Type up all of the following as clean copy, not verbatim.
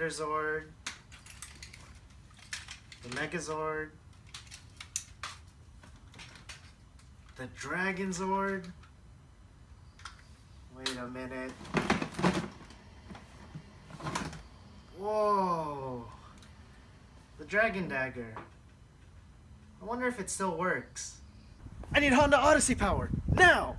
Zord, the Megazord, the Dragon Zord. Wait a minute. Whoa! The Dragon Dagger. I wonder if it still works. I need Honda Odyssey power, now!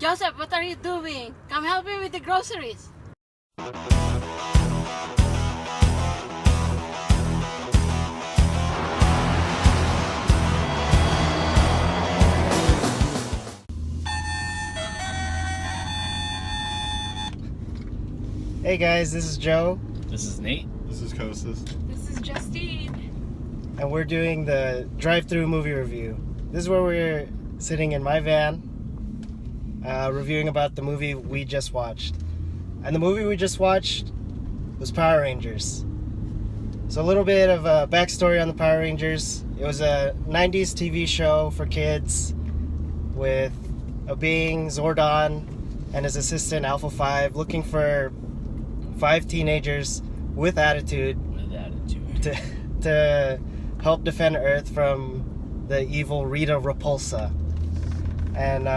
Joseph, what are you doing? Come help me with the groceries. Hey guys, this is Joe. This is Nate. This is Kostas. This is Justine. And we're doing the drive-through movie review. This is where we're sitting in my van, reviewing about the movie we just watched. And the movie we just watched was Power Rangers. So a little bit of a backstory on the Power Rangers. It was a 90s TV show for kids with a being, Zordon, and his assistant, Alpha 5, looking for 5 teenagers with attitude. To help defend Earth from the evil Rita Repulsa. And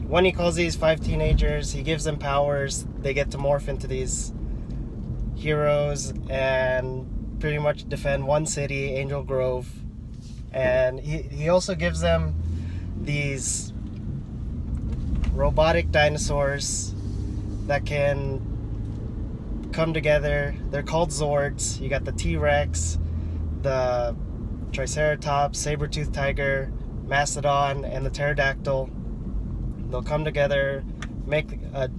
when he calls these 5 teenagers, he gives them powers. They get to morph into these heroes and pretty much defend one city, Angel Grove. And he also gives them these robotic dinosaurs that can come together. They're called Zords. You got the T-Rex, the Triceratops, saber-toothed tiger, Mastodon, and the pterodactyl. They'll come together, make a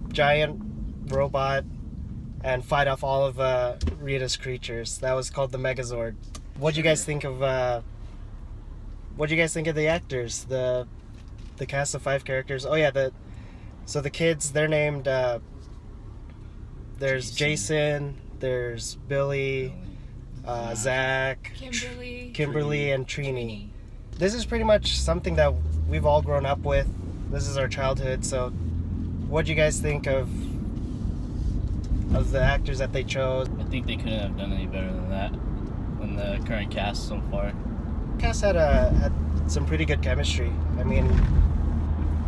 giant robot, and fight off all of Rita's creatures. That was called the Megazord. What'd you guys think of? What'd you guys think of the actors? The cast of 5 characters. Oh yeah, so the kids, they're named. There's Jason. There's Billy, Zach, Kimberly, and Trini. This is pretty much something that we've all grown up with. This is our childhood. So, what do you guys think of the actors that they chose? I think they couldn't have done any better than that than the current cast so far. Cast had some pretty good chemistry. I mean,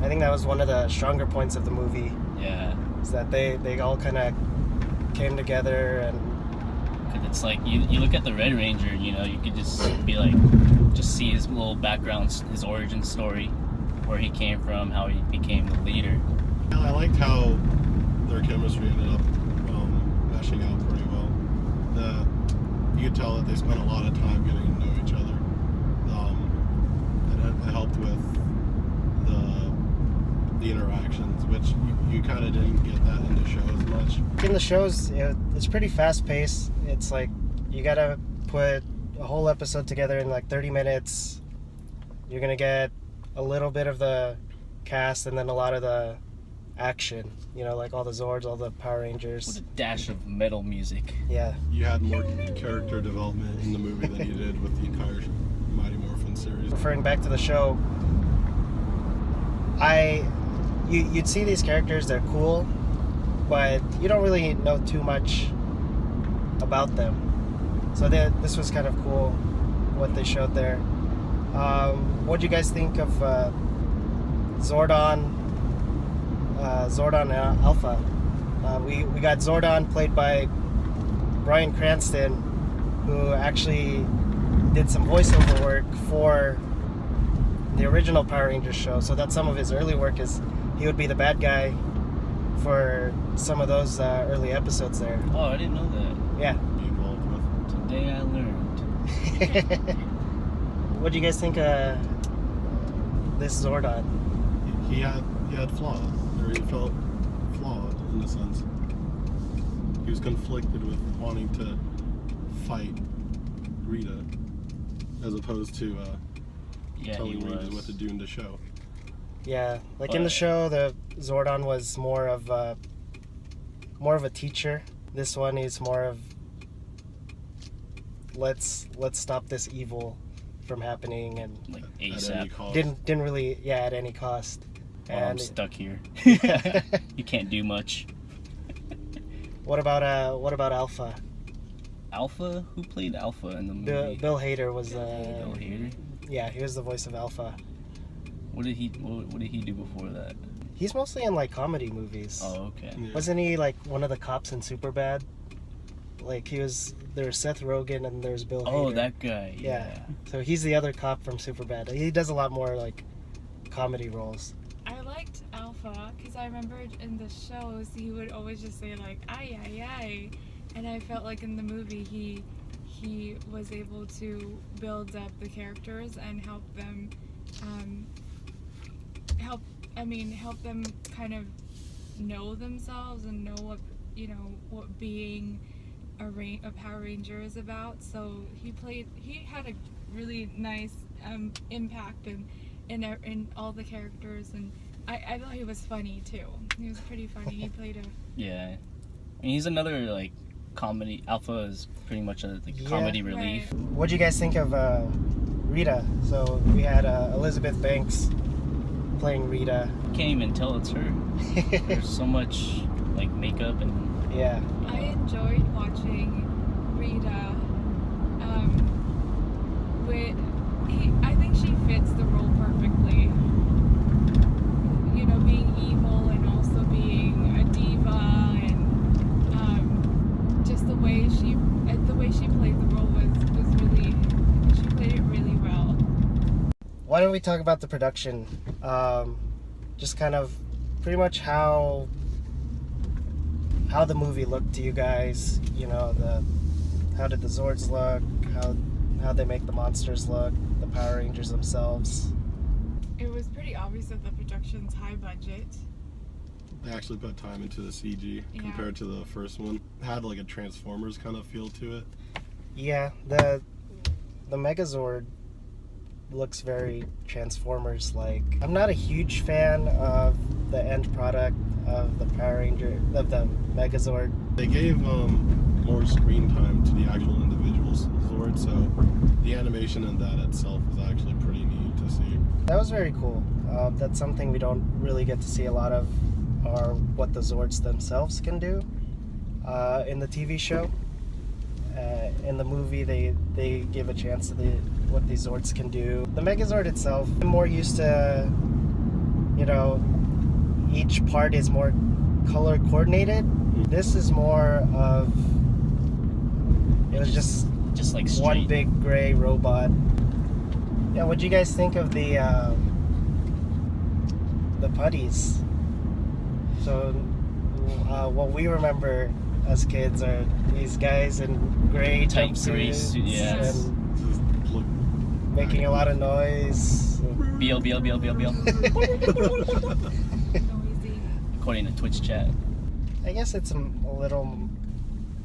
I think that was one of the stronger points of the movie. Yeah. Is that they all kind of came together. And cause it's like you look at the Red Ranger, you know, you could just be like, just see his little background, his origin story, where he came from, how he became the leader. I liked how their chemistry ended up meshing out pretty well. You could tell that they spent a lot of time getting to know each other, and it helped with the interactions, which you kind of didn't get that in the show as much. In the shows, it's pretty fast paced. It's like you gotta put a whole episode together in like 30 minutes. You're gonna get a little bit of the cast and then a lot of the action, you know, like all the Zords, all the Power Rangers. With a dash of metal music. Yeah. You had more character development in the movie than you did with the entire Mighty Morphin series. Referring back to the show, you'd see these characters, they're cool, but you don't really know too much about them. So this was kind of cool, what they showed there. What do you guys think of Zordon Alpha? We got Zordon played by Bryan Cranston, who actually did some voiceover work for the original Power Rangers show. So that's some of his early work, is he would be the bad guy for some of those early episodes there. Oh, I didn't know that. Yeah. Be involved with. Today I learned. What do you guys think of this Zordon? He had flaws, or he felt flawed in a sense. He was conflicted with wanting to fight Rita, as opposed to telling Rita what to do in the show. Yeah, like in the show, the Zordon was more of a teacher. This one is more of let's stop this evil from happening, and Like At any ASAP. cost. didn't really at any cost. While I'm And stuck here. You can't do much. what about Alpha? Alpha? Who played Alpha in the movie? Bill Hader was Bill Hader? yeah, he was the voice of Alpha. What did he do before that? He's mostly in like comedy movies. Oh, okay. Yeah. Wasn't he like one of the cops in Superbad? Like there's Seth Rogen and there's Bill Hader. Oh, that guy. Yeah. So he's the other cop from Superbad. He does a lot more like comedy roles. I liked Alpha because I remembered in the shows he would always just say like "ay ay ay," and I felt like in the movie he was able to build up the characters and help them help them kind of know themselves and know what being a Power Ranger is about. So he had a really nice impact in all the characters, and I thought he was funny too. He was pretty funny. He played a Yeah. I mean, he's another like comedy. Alpha is pretty much a Yeah. comedy relief. Right. What do you guys think of Rita? So we had Elizabeth Banks playing Rita. You can't even tell it's her. There's so much like makeup and Yeah. I enjoyed watching Rita. I think she fits the role perfectly. You know, being evil and also being a diva, and just the way she played the role was really, she played it really well. Why don't we talk about the production? Just kind of pretty much how the movie looked to you guys. You know, how did the Zords look? How they make the monsters look? The Power Rangers themselves. It was pretty obvious that the production's high budget. They actually put time into the CG Yeah. compared to the first one. It had like a Transformers kind of feel to it. Yeah, the Megazord looks very Transformers like. I'm not a huge fan of the end product of the Power Ranger of the Megazord. They gave more screen time to the actual individual Zord, so the animation in that itself is actually pretty neat to see. That was very cool. That's something we don't really get to see a lot of, are what the Zords themselves can do in the TV show. In the movie, they give a chance to what these Zords can do. The Megazord itself, I'm more used to, you know, each part is more color coordinated. This is more of, it was just like one straight. big gray robot. Yeah, what do you guys think of the putties? So, what we remember as kids are these guys in gray Tight gray jumpsuits suit, yes. and Just look making a lot of noise. BL. Noisy. According to Twitch chat. I guess it's a little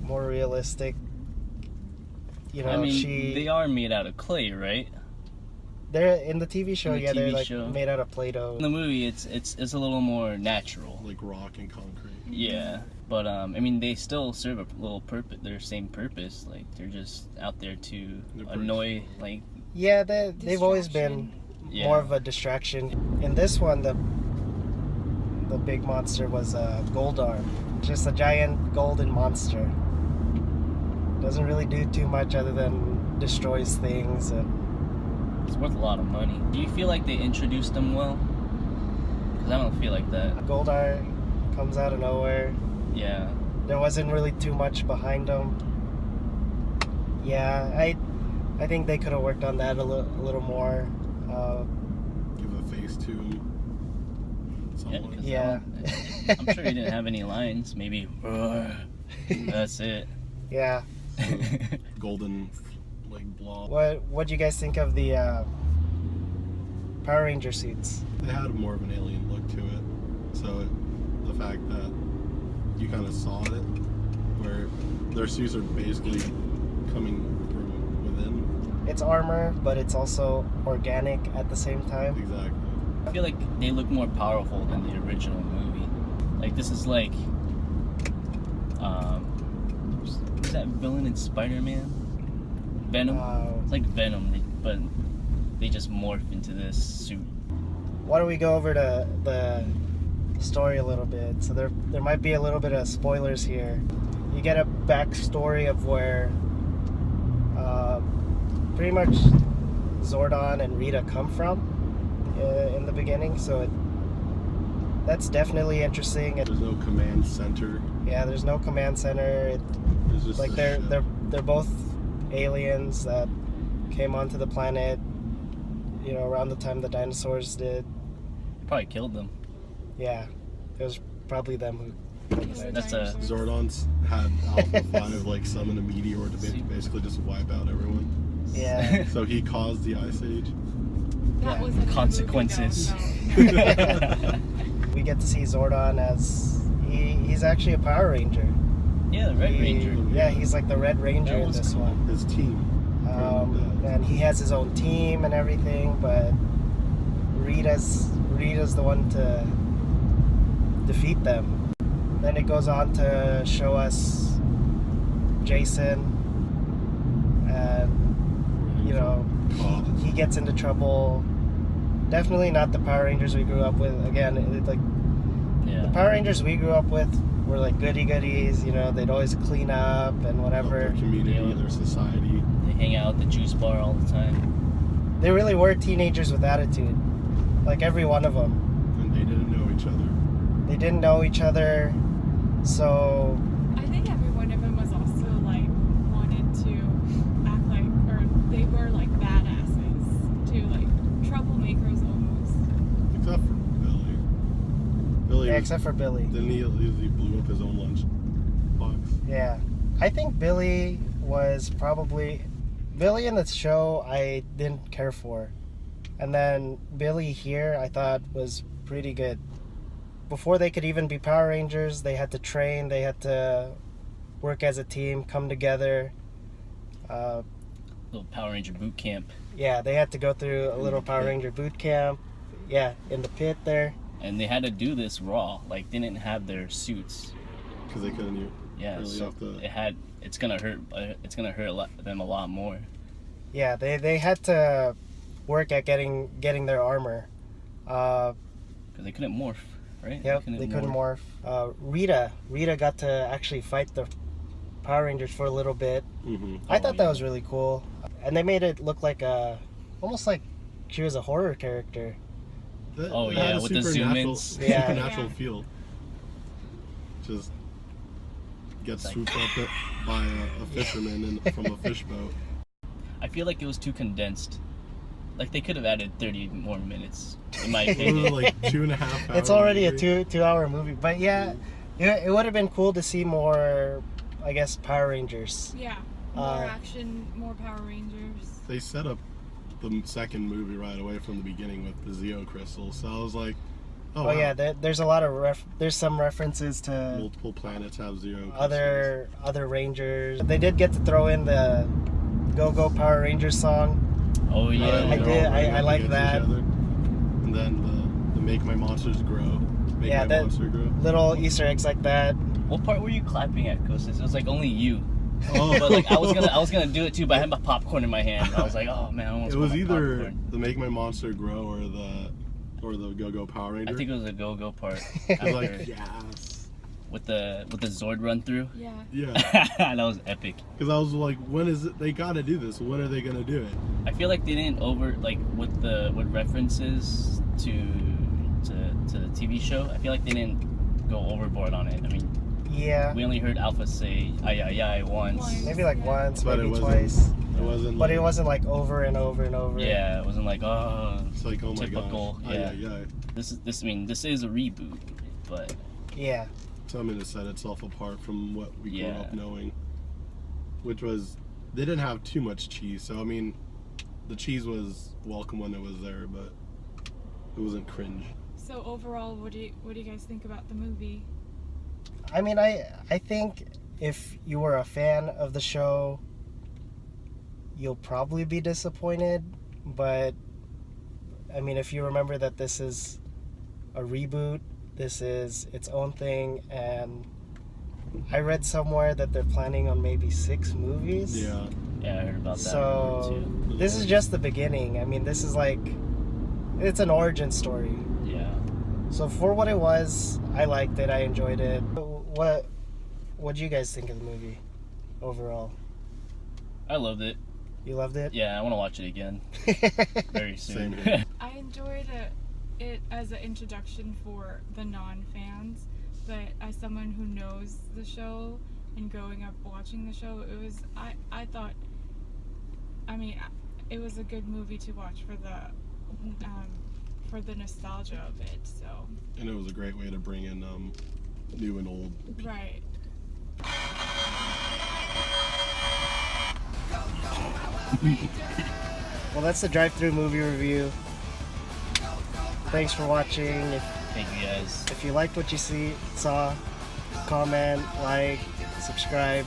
more realistic. You know, I mean, they are made out of clay, right? they're in the TV show. In the Yeah, they're TV like show. made out of Play-Doh. In the movie, it's a little more natural. like rock and concrete. Yeah, but I mean, they still serve a little purpose. Their same purpose. Like they're just out there to They're pretty annoy. small. Like Yeah, they've always been yeah. more of a distraction. In this one, the big monster was a Goldar, just a giant golden monster. Doesn't really do too much other than destroys things. And it's worth a lot of money. Do you feel like they introduced them well? Because I don't feel like that. Goldar comes out of nowhere. Yeah. There wasn't really too much behind him. Yeah, I think they could have worked on that a little more. Give a face to him. Yeah. Somewhat. 'Cause Yeah. I'm sure he didn't have any lines. Maybe. That's it. Yeah. Golden like blob. What do you guys think of the Power Ranger suits? They had more of an alien look to it. So the fact that you kind of saw it, where their suits are basically coming from within. It's armor, but it's also organic at the same time. Exactly. I feel like they look more powerful than the original movie. Like this is like who's that villain in Spider-Man? Venom. It's like Venom, but they just morph into this suit. Why don't we go over to the story a little bit? So there might be a little bit of spoilers here. You get a backstory of where pretty much Zordon and Rita come from in the beginning. So that's definitely interesting. There's no command center. Yeah, there's no command center. It's just Like a ship. they're both aliens that came onto the planet, you know, around the time the dinosaurs did. Probably killed them. Yeah, it was probably them who. That's a Zordon's had Alpha 5 like summon a meteor to basically just wipe out everyone. Yeah. So he caused the Ice Age. That Yeah. was in the Consequences. movie, though. No. We get to see Zordon as he's actually a Power Ranger. Yeah, the Red He- Ranger. Yeah, he's like the Red Ranger That in was this cool. one. His team. And he has his own team and everything, but Rita's the one to defeat them. Then it goes on to show us Jason, and you know he gets into trouble. Definitely not the Power Rangers we grew up with. Again, the Yeah. Power Rangers we grew up with were like goody goodies. You know, they'd always clean up and whatever. Their community, Yeah. their society. They hang out at the juice bar all the time. They really were teenagers with attitude, like every one of them. And they didn't know each other. They didn't know each other, so I think every one of them was also like wanted to act like, or they were like badasses too, like troublemakers almost. Except for Billy. Billy yeah, was- except for Billy. Didn't he blew up his own lunch box? Yeah, I think Billy was probably Billy in the show. I didn't care for, and then Billy here I thought was pretty good. Before they could even be Power Rangers, they had to train. They had to work as a team, come together. Little Power Ranger boot camp. Yeah, they had to go through a little Power Ranger boot camp. Yeah, in the pit there. And they had to do this raw. Like, they didn't have their suits. Because they couldn't Yeah, really so have to. it's gonna hurt. It's gonna hurt them a lot more. Yeah, they had to work at getting their armor. Because they couldn't morph, right? Yep, they couldn't morph. Rita got to actually fight the Power Rangers for a little bit. Mm-hmm. I thought that was really cool, and they made it look like almost like she was a horror character. Oh, yeah, with the zoom-ins. Yeah. Supernatural Yeah. feel. Just gets Like- swooped up by a fisherman from a fish boat. I feel like it was too condensed. Like, they could have added 30 more minutes, in my It was opinion. like 2.5 hours. It's already a 2-hour movie, but yeah, it would have been cool to see more, I guess, Power Rangers. Yeah, more Uh, action, more Power Rangers. They set up the second movie right away from the beginning with the Zeo crystals, so I was like, Oh wow. yeah, there's a lot of there's some references to Multiple planets have Zeo crystals. other Rangers. They did get to throw in the Go Go Power Rangers song. Oh, yeah. when I they're did. all running I up like against that. each other. And then the Make My Monsters Grow. Make Yeah, My that- Monster Grow. Little Easter eggs like that. What part were you clapping at, Kostas? It was like only you. Oh. But like I was gonna do it too, but I had my popcorn in my hand. I was like, oh man, I almost It was want my either popcorn. the Make My Monster Grow or the Go Go Power Ranger. I think it was a go-go part. I was after, like, yes. with the Zord run through. Yeah. Yeah. That was epic. Because I was like, when is it? They gotta do this. When are they gonna do it? I feel like they didn't with references to the TV show. I feel like they didn't go overboard on it. I mean, Yeah, we only heard Alpha say "ay ay ay" once. Once. maybe like Yeah. once, But maybe it wasn't. twice. It wasn't. But like, it wasn't like over and over and over. Yeah, it wasn't like It's like, oh my typical, gosh. yeah. Yeah. this is a reboot, but Yeah. Something to set itself apart from what we grew Yeah. up knowing. Which was, they didn't have too much cheese. So I mean, the cheese was welcome when it was there, but it wasn't cringe. So overall, what do you guys think about the movie? I mean, I think if you were a fan of the show, you'll probably be disappointed. But I mean, if you remember that this is a reboot, this is its own thing, and I read somewhere that they're planning on maybe 6 movies. Yeah. Yeah, I heard about that So rumor, too. this is just the beginning. I mean, this is like, it's an origin story. Yeah. So for what it was, I liked it. I enjoyed it. What do you guys think of the movie overall? I loved it. You loved it? Yeah, I want to watch it again very Same soon. here. I enjoyed it as an introduction for the non-fans, but as someone who knows the show and growing up watching the show, it was I thought, I mean, it was a good movie to watch for the nostalgia of it. So And it was a great way to bring in new and old. right. Well, that's the drive-through movie review. Thanks for watching. Thank you guys. If you liked what you saw, comment, like, subscribe.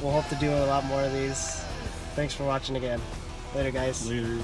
We'll hope to do a lot more of these. Thanks for watching again. Later, guys. Later.